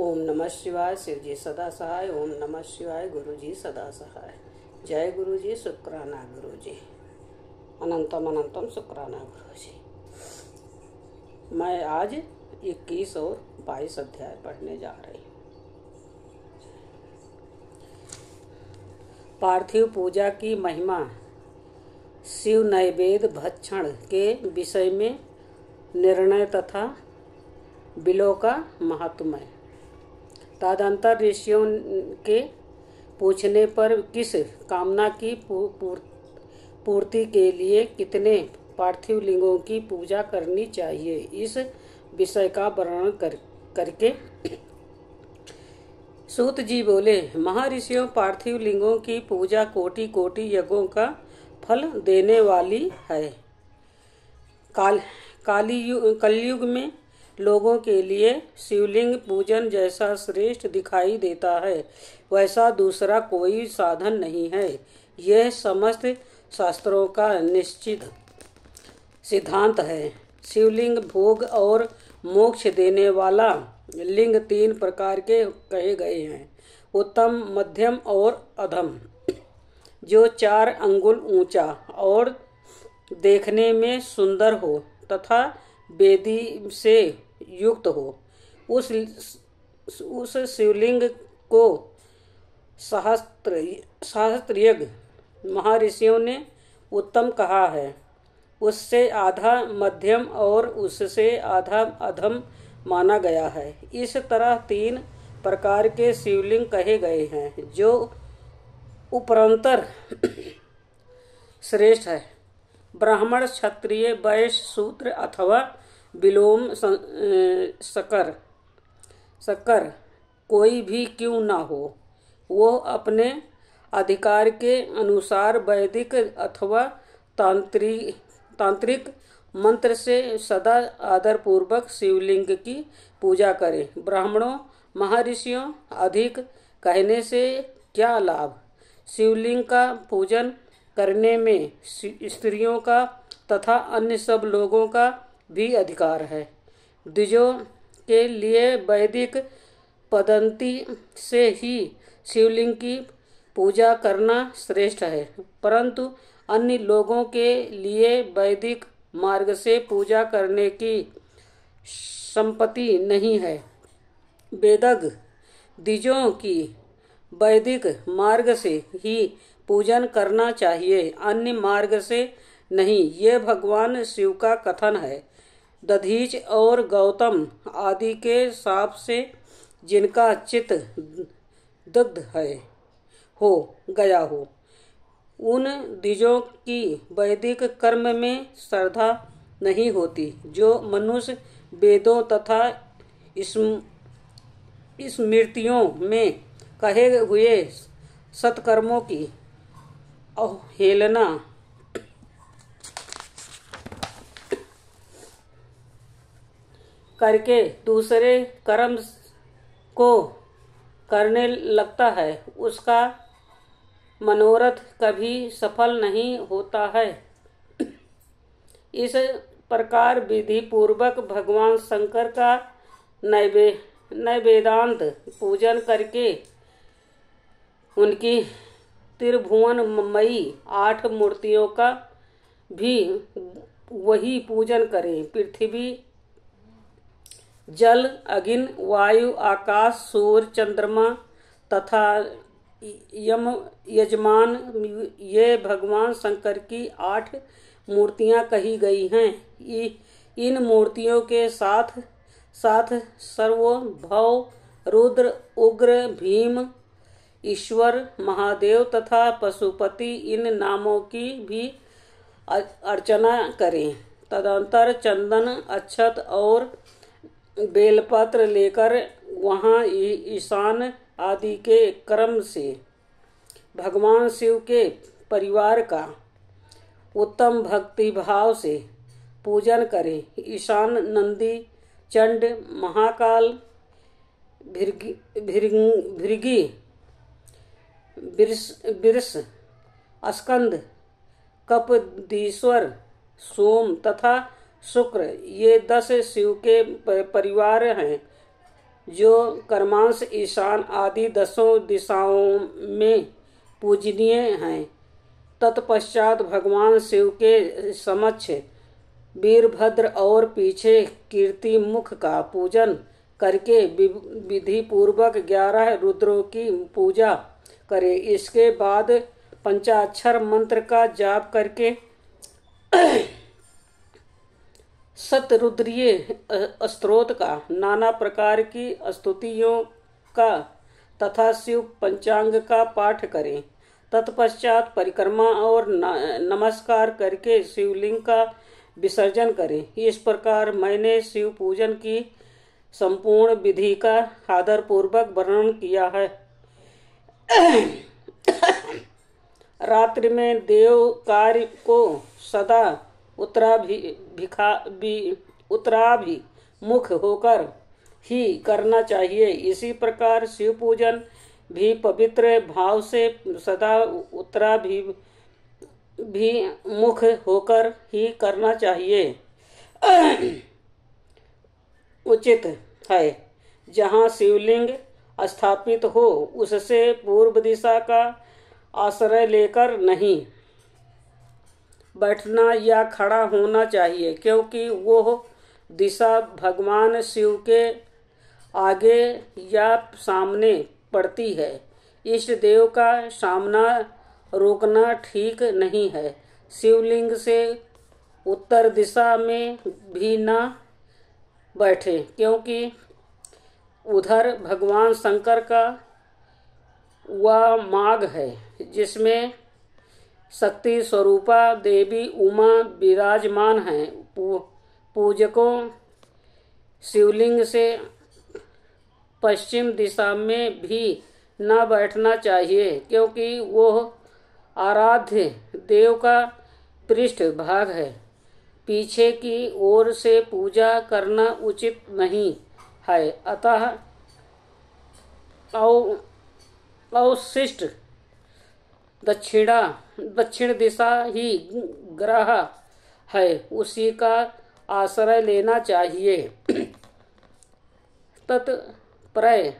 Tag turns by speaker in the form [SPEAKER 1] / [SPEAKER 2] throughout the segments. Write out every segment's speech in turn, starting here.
[SPEAKER 1] ओम नमः शिवाय। शिव जी सदा सहाय। ओम नमः शिवाय। गुरु जी सदा सहाय। जय गुरु जी। शुक्राना गुरु जी। अनंतम अनंतम शुक्राना गुरु जी। मैं आज 21 और 22 अध्याय पढ़ने जा रही हूँ। पार्थिव पूजा की महिमा, शिव नैवेद्य भक्षण के विषय में निर्णय तथा बिलों का महात्म्य। तदंतर ऋषियों के पूछने पर किस कामना की पूर्ति के लिए कितने पार्थिव लिंगों की पूजा करनी चाहिए, इस विषय का वर्णन करके सूत जी बोले, महर्षियों, पार्थिव लिंगों की पूजा कोटि कोटि यज्ञों का फल देने वाली है। कलयुग में लोगों के लिए शिवलिंग पूजन जैसा श्रेष्ठ दिखाई देता है, वैसा दूसरा कोई साधन नहीं है। यह समस्त शास्त्रों का निश्चित सिद्धांत है। शिवलिंग भोग और मोक्ष देने वाला लिंग 3 प्रकार के कहे गए हैं: उत्तम, मध्यम और अधम। जो 4 अंगुल ऊंचा और देखने में सुंदर हो तथा वेदी से युक्त हो, उस शिवलिंग को सहस्त्रयज्ञ महर्षियों ने उत्तम कहा है। उससे आधा मध्यम और उससे आधा अधम माना गया है। इस तरह 3 प्रकार के शिवलिंग कहे गए हैं, जो उपरंतर श्रेष्ठ है। ब्राह्मण, क्षत्रिय, वैश्य, शूद्र अथवा विलोम शकर कोई भी क्यों न हो, वो अपने अधिकार के अनुसार वैदिक अथवा तांत्रिक मंत्र से सदा आदरपूर्वक शिवलिंग की पूजा करे। ब्राह्मणों, महर्षियों, अधिक कहने से क्या लाभ? शिवलिंग का पूजन करने में स्त्रियों का तथा अन्य सब लोगों का भी अधिकार है। द्विजों के लिए वैदिक पद्धति से ही शिवलिंग की पूजा करना श्रेष्ठ है, परंतु अन्य लोगों के लिए वैदिक मार्ग से पूजा करने की संपत्ति नहीं है। वेदज्ञ द्विजों की वैदिक मार्ग से ही पूजन करना चाहिए, अन्य मार्ग से नहीं। ये भगवान शिव का कथन है। दधीच और गौतम आदि के शाप से जिनका चित्त दग्ध हो गया हो, उन द्विजों की वैदिक कर्म में श्रद्धा नहीं होती। जो मनुष्य वेदों तथा स्मृतियों में कहे हुए सत्कर्मों की अवहेलना करके दूसरे कर्म को करने लगता है, उसका मनोरथ कभी सफल नहीं होता है। इस प्रकार विधि पूर्वक भगवान शंकर का नैवेद्यांत पूजन करके उनकी त्रिभुवनमयी 8 मूर्तियों का भी वही पूजन करें। पृथ्वी, जल, अग्नि, वायु, आकाश, सूर्य, चंद्रमा तथा यजमान, ये भगवान शंकर की 8 मूर्तियां कही गई हैं। इन मूर्तियों के साथ साथ सर्वभौ, रुद्र, उग्र, भीम, ईश्वर, महादेव तथा पशुपति, इन नामों की भी अर्चना करें। तदंतर चंदन, अक्षत और बेलपत्र लेकर वहां ईशान आदि के क्रम से भगवान शिव के परिवार का उत्तम भक्ति भाव से पूजन करें। ईशान नंदी, चंड, महाकाल, भृगी, वृष, स्कंद, कपदीश्वर, सोम तथा शुक्र, ये 10 शिव के परिवार हैं। जो कर्मांश ईशान आदि 10 दिशाओं में पूजनीय हैं। तत्पश्चात भगवान शिव के समक्ष वीरभद्र और पीछे कीर्ति मुख का पूजन करके विधि पूर्वक 11 रुद्रों की पूजा करे। इसके बाद पंचाक्षर मंत्र का जाप करके शतरुद्रीय स्तोत्र का, नाना प्रकार की स्तुतियों का तथा शिव पंचांग का पाठ करें। तत्पश्चात परिक्रमा और नमस्कार करके शिवलिंग का विसर्जन करें। इस प्रकार मैंने शिव पूजन की संपूर्ण विधि का आदर पूर्वक वर्णन किया है। रात्रि में देव कार्य को सदा उत्तराभिमुख होकर ही करना चाहिए। इसी प्रकार शिव पूजन भी पवित्र भाव से सदा उत्तराभिमुख होकर ही करना चाहिए। उचित है जहाँ शिवलिंग स्थापित हो उससे पूर्व दिशा का आश्रय लेकर नहीं बैठना या खड़ा होना चाहिए, क्योंकि वो दिशा भगवान शिव के आगे या सामने पड़ती है। इष्ट देव का सामना रोकना ठीक नहीं है। शिवलिंग से उत्तर दिशा में भी न बैठे, क्योंकि उधर भगवान शंकर का वह मार्ग है जिसमें शक्ति स्वरूपा देवी उमा विराजमान हैं। पूजकों शिवलिंग से पश्चिम दिशा में भी न बैठना चाहिए, क्योंकि वो आराध्य देव का पृष्ठ भाग है। पीछे की ओर से पूजा करना उचित नहीं है। अतः अवशिष्ट दक्षिण दिशा ही ग्रह है, उसी का आश्रय लेना चाहिए। तत्परय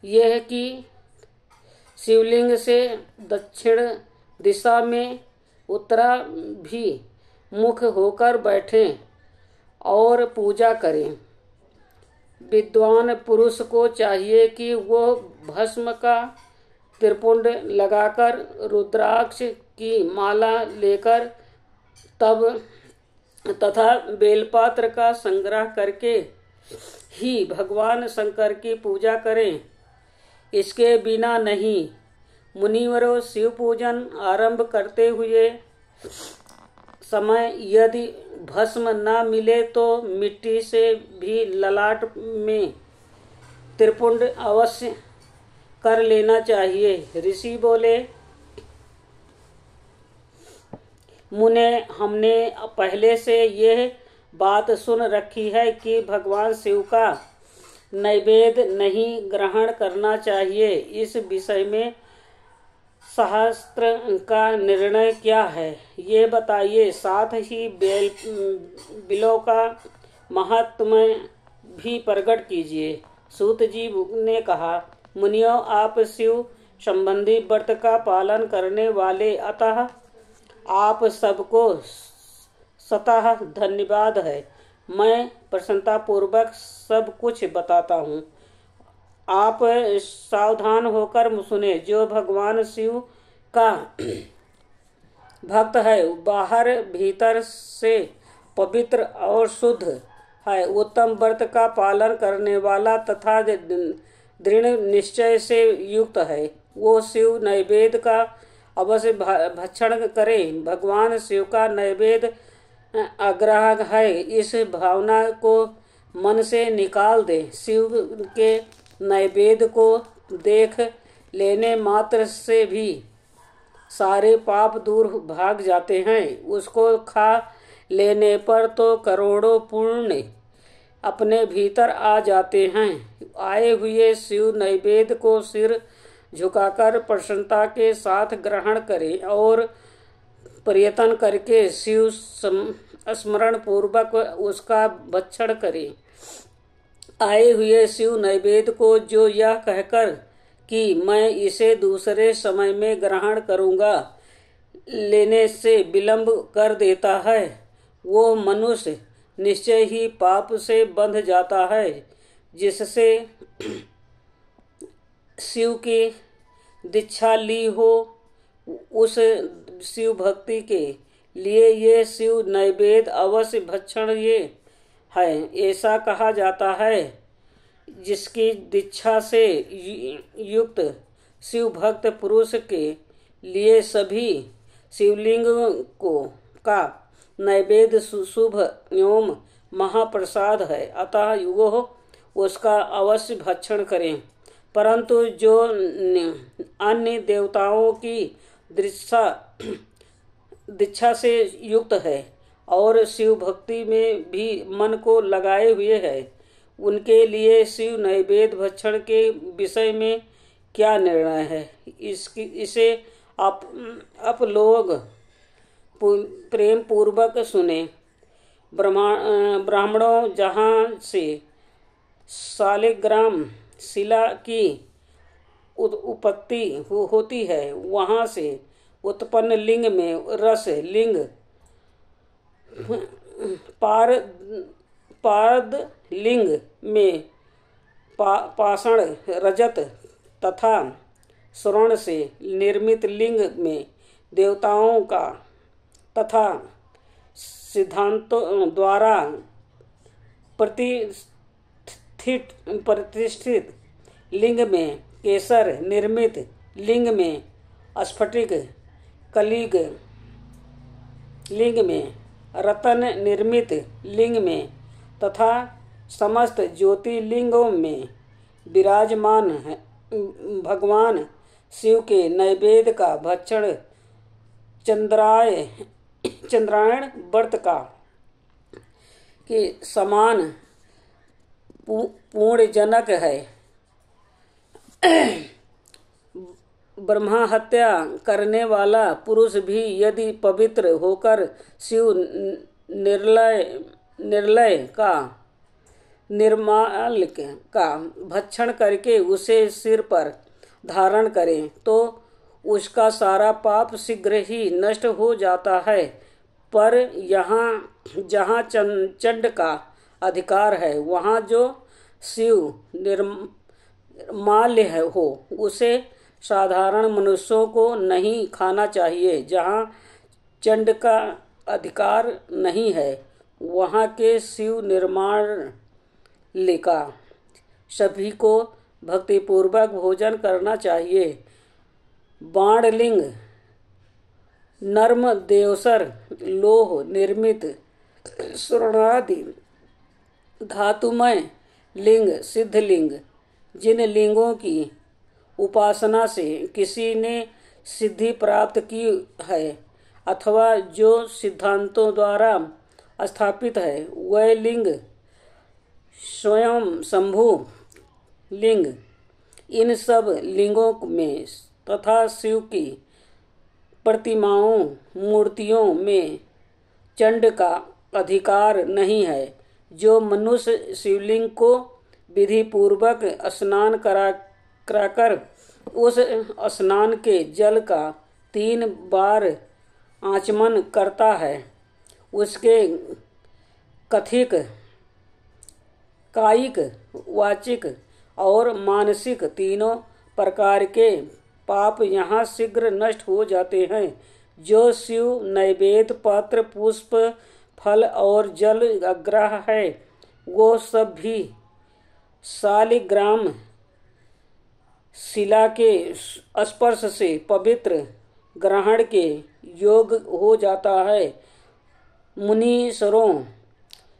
[SPEAKER 1] यह कि शिवलिंग से दक्षिण दिशा में उत्तराभिमुख होकर बैठें और पूजा करें। विद्वान पुरुष को चाहिए कि वो भस्म का त्रिपुंड लगाकर रुद्राक्ष की माला लेकर तथा बेलपात्र का संग्रह करके ही भगवान शंकर की पूजा करें। इसके बिना नहीं। मुनिवरों, शिव पूजन आरंभ करते हुए समय यदि भस्म न मिले तो मिट्टी से भी ललाट में त्रिपुंड अवश्य कर लेना चाहिए। ऋषि बोले, मुने, हमने पहले से यह बात सुन रखी है कि भगवान शिव का नैवेद्य नहीं ग्रहण करना चाहिए। इस विषय में शास्त्र का निर्णय क्या है, ये बताइए। साथ ही बिलों का महात्म्य भी प्रकट कीजिए। सूत जी ने कहा, मुनियों, आप शिव संबंधी व्रत का पालन करने वाले, अतः आप सबको स्वतः धन्यवाद है। मैं प्रसन्नता पूर्वक सब कुछ बताता हूँ। आप सावधान होकर सुने। जो भगवान शिव का भक्त है, बाहर भीतर से पवित्र और शुद्ध है, उत्तम व्रत का पालन करने वाला तथा दृढ़ निश्चय से युक्त है। वो शिव नैवेद्य का अवश्य भक्षण करे। भगवान शिव का नैवेद्य आग्रह है, इस भावना को मन से निकाल दे। शिव के नैवेद्य को देख लेने मात्र से भी सारे पाप दूर भाग जाते हैं। उसको खा लेने पर तो करोड़ों पुण्य अपने भीतर आ जाते हैं। आए हुए शिव नैवेद्य को सिर झुकाकर प्रसन्नता के साथ ग्रहण करें और प्रयत्न करके शिव स्मरण पूर्वक उसका भक्षण करें। आए हुए शिव नैवेद्य को जो यह कहकर कि मैं इसे दूसरे समय में ग्रहण करूंगा लेने से विलंब कर देता है, वो मनुष्य निश्चय ही पाप से बंध जाता है। जिससे शिव की दीक्षा ली हो, उस शिव भक्ति के लिए ये शिव नैवेद्य अवश्य भक्षण ये है। ऐसा कहा जाता है जिसकी दीक्षा से युक्त शिव भक्त पुरुष के लिए सभी शिवलिंग का नैवेद्य शुभ एवं महाप्रसाद है, अतः वो उसका अवश्य भक्षण करें। परंतु जो अन्य देवताओं की दीक्षा से युक्त है और शिव भक्ति में भी मन को लगाए हुए है, उनके लिए शिव नैवेद्य भक्षण के विषय में क्या निर्णय है, इसे आप लोग प्रेम पूर्वक सुने। ब्राह्मणों जहाँ से शालिग्राम शिला की उत्पत्ति होती है, वहाँ से उत्पन्न लिंग में रस लिंग, पारद लिंग में पाषाण रजत तथा स्वर्ण से निर्मित लिंग में देवताओं का तथा सिद्धांतों द्वारा प्रतिष्ठित लिंग में केसर निर्मित लिंग में स्फटिक कलिग लिंग में रतन निर्मित लिंग में तथा समस्त ज्योतिर्लिंगों में विराजमान है भगवान शिव के नैवेद्य का भक्षण चंद्रायण व्रत का के समान पुण्यजनक है। ब्रह्मा हत्या करने वाला पुरुष भी यदि पवित्र होकर शिव निर्लय का निर्माल का भक्षण करके उसे सिर पर धारण करे तो उसका सारा पाप शीघ्र ही नष्ट हो जाता है। पर जहाँ चंड का अधिकार है, वहाँ जो शिव निर्माल्य हो उसे साधारण मनुष्यों को नहीं खाना चाहिए। जहाँ चंड का अधिकार नहीं है, वहाँ के शिव निर्माल्य का सभी को भक्तिपूर्वक भोजन करना चाहिए। बाणलिंग नर्म देवसर लोह निर्मित स्वर्णादि धातुमय लिंग सिद्धलिंग, जिन लिंगों की उपासना से किसी ने सिद्धि प्राप्त की है अथवा जो सिद्धांतों द्वारा स्थापित है, वह लिंग स्वयं शंभु लिंग। इन सब लिंगों में तथा शिव की प्रतिमाओं मूर्तियों में चंड का अधिकार नहीं है। जो मनुष्य शिवलिंग को विधि पूर्वक स्नान कराकर उस स्नान के जल का 3 बार आचमन करता है, उसके कथिक कायिक वाचिक और मानसिक तीनों प्रकार के पाप यहाँ शीघ्र नष्ट हो जाते हैं। जो शिव नैवेद्य पत्र पुष्प फल और जल आग्रह है, वो सब भी शालिग्राम शिला के स्पर्श से पवित्र ग्रहण के योग हो जाता है। मुनीश्वरों,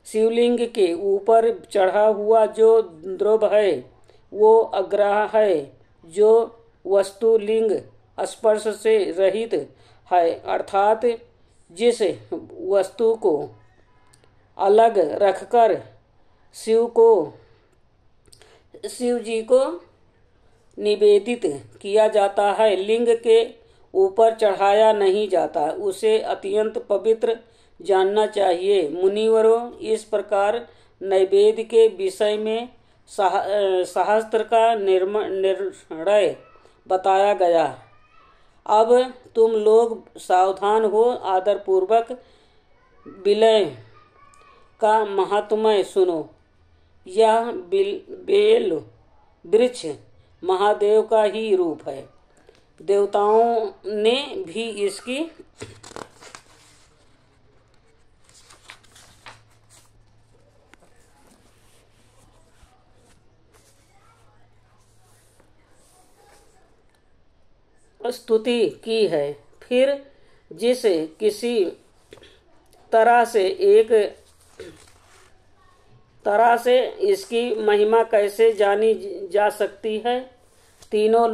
[SPEAKER 1] शिवलिंग के ऊपर चढ़ा हुआ जो द्रव्य है वो आग्रह है, जो वस्तु लिंग स्पर्श से रहित है, अर्थात जिस वस्तु को अलग रखकर शिव जी को निवेदित किया जाता है, लिंग के ऊपर चढ़ाया नहीं जाता, उसे अत्यंत पवित्र जानना चाहिए। मुनिवरों, इस प्रकार नैवेद्य के विषय में शास्त्र का निर्णय बताया गया। अब तुम लोग सावधान हो, आदरपूर्वक विलय का महात्म्य सुनो। यह बेल वृक्ष महादेव का ही रूप है। देवताओं ने भी इसकी स्तुति की है। फिर जिस किसी तरह से इसकी महिमा कैसे जानी जा सकती है। तीनों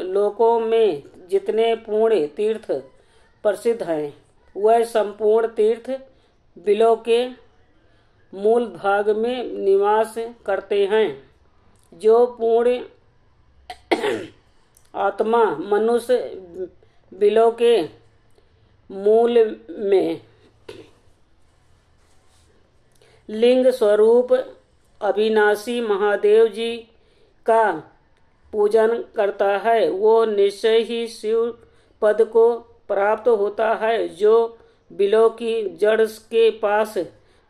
[SPEAKER 1] लोकों में जितने पुण्य तीर्थ प्रसिद्ध हैं, वह संपूर्ण तीर्थ बिलों के मूल भाग में निवास करते हैं। जो पुण्य आत्मा मनुष्य बिलों के मूल में लिंग स्वरूप अविनाशी महादेव जी का पूजन करता है, वो निश्चय ही शिव पद को प्राप्त होता है। जो बिलों की जड़ के पास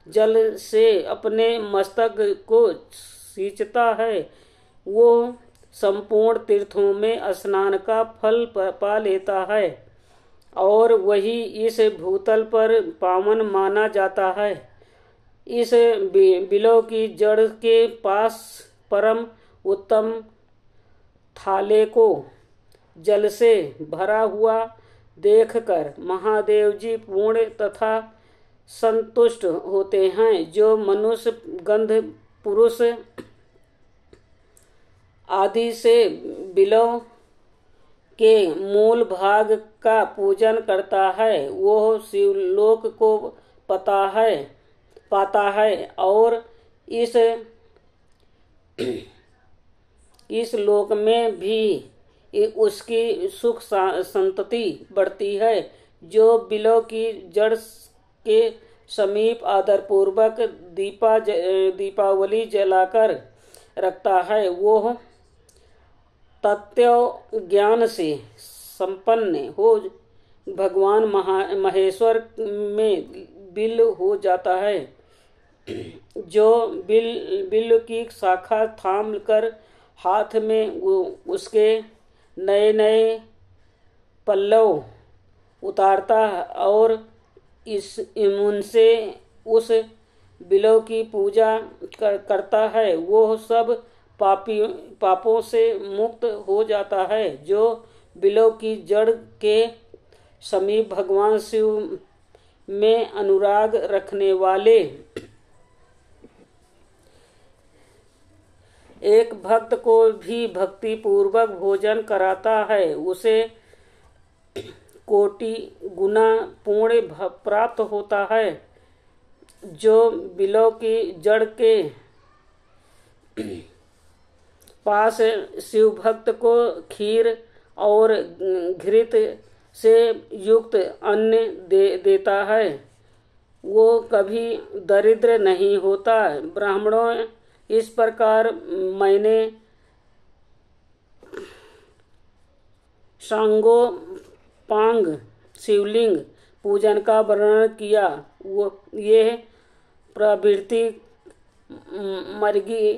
[SPEAKER 1] जल से अपने मस्तक को सींचता है, वो संपूर्ण तीर्थों में स्नान का फल पा लेता है और वही इस भूतल पर पावन माना जाता है। इस बिलों की जड़ के पास परम उत्तम थाले को जल से भरा हुआ देखकर महादेव जी पूर्ण तथा संतुष्ट होते हैं। जो मनुष्य गंध पुरुष आदि से बिलों के मूल भाग का पूजन करता है, वो शिवलोक को पाता है और इस लोक में भी उसकी सुख संतति बढ़ती है। जो बिलों की जड़ के समीप आदरपूर्वक दीपावली जलाकर रखता है, वो तत्व ज्ञान से संपन्न हो भगवान महेश्वर में बिल हो जाता है। जो बिल की शाखा थाम कर हाथ में उसके नए नए पल्लव उतारता और उनसे उस बिलों की पूजा करता है, वो सब पापों से मुक्त हो जाता है। जो बिलों की जड़ के समीप भगवान शिव में अनुराग रखने वाले एक भक्त को भी भक्ति पूर्वक भोजन कराता है, उसे कोटि गुना पुण्य प्राप्त होता है। जो बिलों की जड़ के पास शिव भक्त को खीर और घृत से युक्त अन्न देता है, वो कभी दरिद्र नहीं होता। ब्राह्मणों, इस प्रकार मैंने सांगोपांग शिवलिंग पूजन का वर्णन किया। ये प्रवृत्ति मर्गी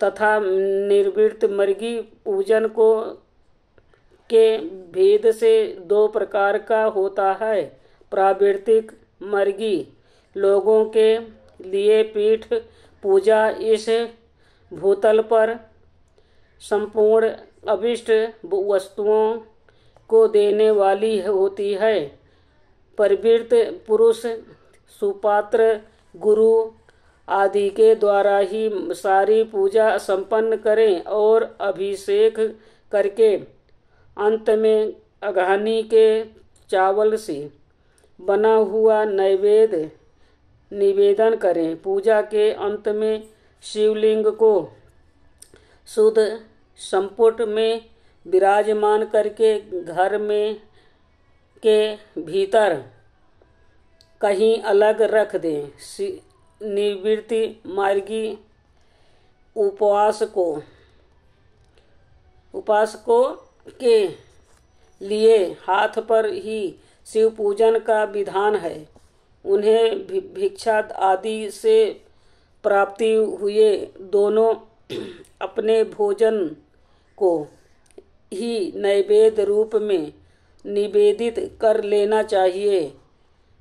[SPEAKER 1] तथा निर्वृत्त मर्गी पूजन के भेद से दो प्रकार का होता है। प्रावृत्तिक मर्गी लोगों के लिए पीठ पूजा इस भूतल पर संपूर्ण अभिष्ट वस्तुओं को देने वाली होती है। परिवृत्त पुरुष सुपात्र गुरु आदि के द्वारा ही सारी पूजा संपन्न करें और अभिषेक करके अंत में अघानी के चावल से बना हुआ नैवेद्य निवेदन करें। पूजा के अंत में शिवलिंग को शुद्ध संपुट में विराजमान करके घर में के भीतर कहीं अलग रख दें। निवृत्ति मार्गी उपासकों के लिए हाथ पर ही शिव पूजन का विधान है। उन्हें भिक्षा आदि से प्राप्ति हुए दोनों अपने भोजन को ही नैवेद्य रूप में निवेदित कर लेना चाहिए।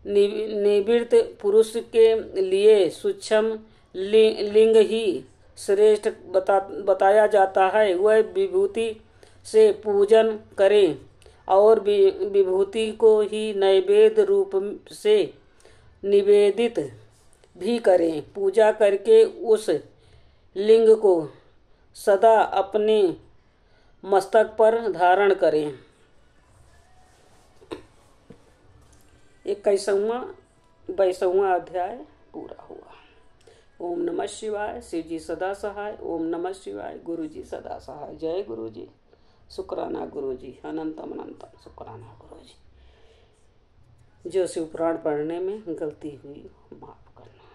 [SPEAKER 1] निवृत्त पुरुष के लिए सूक्ष्म लिंग ही श्रेष्ठ बताया जाता है। वह विभूति से पूजन करें और विभूति को ही नैवेद्य रूप से निवेदित भी करें। पूजा करके उस लिंग को सदा अपने मस्तक पर धारण करें। 21वां अध्याय पूरा हुआ। ओम नमः शिवाय। शिव जी सदा सहाय। ओम नमः शिवाय। गुरु जी सदा सहाय। जय गुरु जी। शुक्राना गुरु जी। अनंतम अनंतम शुक्राना गुरु जी। जो शिव पुराण पढ़ने में गलती हुई माफ करना।